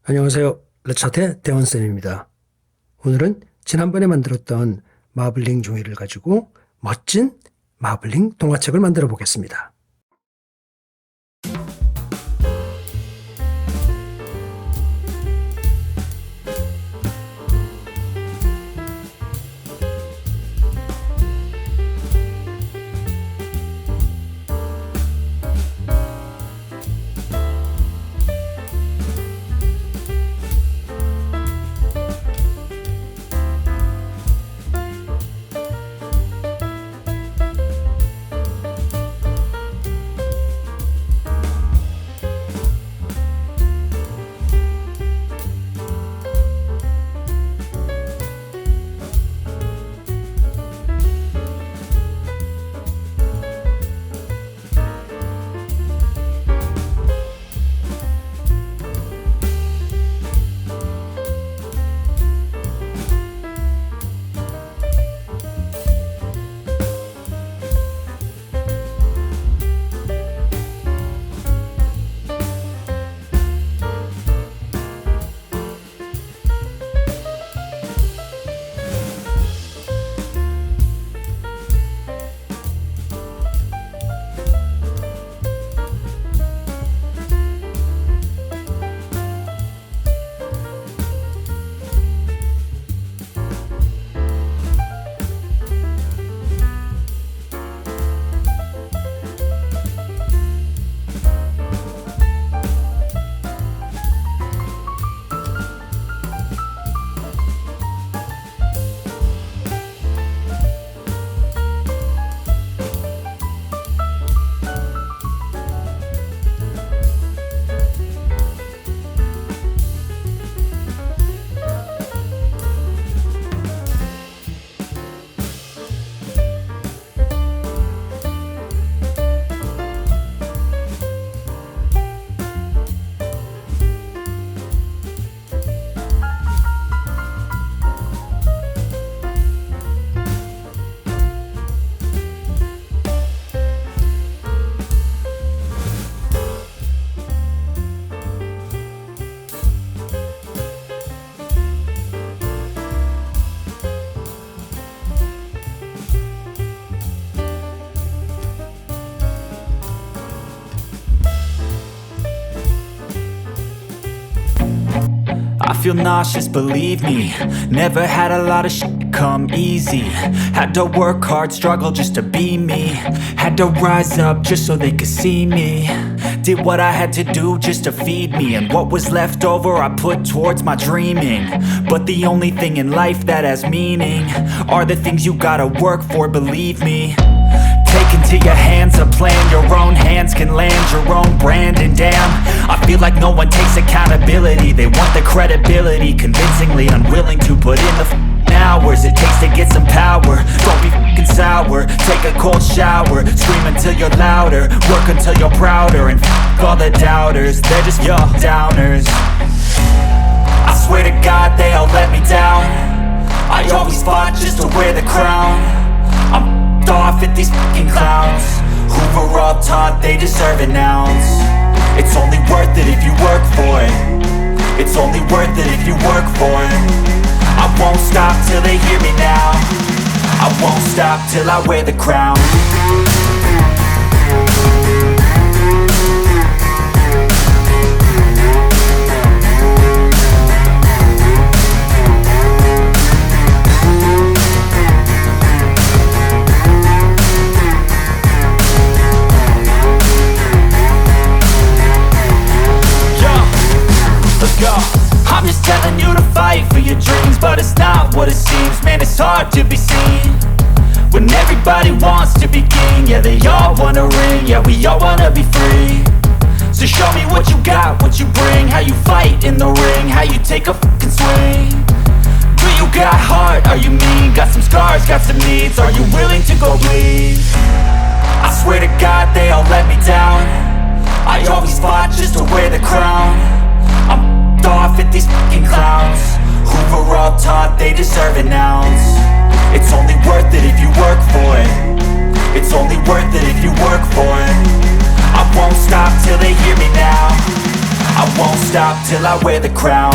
안녕하세요. 레츠아트의 대원쌤입니다. 오늘은 지난번에 만들었던 마블링 종이를 가지고 멋진 마블링 동화책을 만들어 보겠습니다. I feel nauseous, believe me. Never had a lot of shit come easy. Had to work hard, struggle just to be me. Had to rise up just so they could see me. Did what I had to do just to feed me. And what was left over I put towards my dreaming. But the only thing in life that has meaning are the things you gotta work for, believe me. Take into your hands a plan. Your own hands can land your own brand. And damn, I feel like no one takes accountability. They want the credibility, convincingly unwilling to put in the hours it takes to get some power. Don't be f***ing sour. Take a cold shower. Scream until you're louder. Work until you're prouder. And f*** all the doubters, they're just your downers. I swear to God they all let me down. I always fought just to wear the crown. I'm off at these fucking clowns who were all taught they deserve an ounce. It's only worth it if you work for it. It's only worth it if you work for it. I won't stop till they hear me now. I won't stop till I wear the crown. I'm just telling you to fight for your dreams, but it's not what it seems. Man, it's hard to be seen when everybody wants to be king. Yeah, they all wanna ring, yeah, we all wanna be free. So show me what you got, what you bring, how you fight in the ring, how you take a fucking swing. Do you got heart, are you mean? Got some scars, got some needs, are you willing to go bleed? I swear to God they all let me down. I always fought just to wear the crown. I'm off at these fucking clowns who were all taught they deserve an ounce. It's only worth it if you work for it. It's only worth it if you work for it. I won't stop till they hear me now. I won't stop stop till I wear the crown.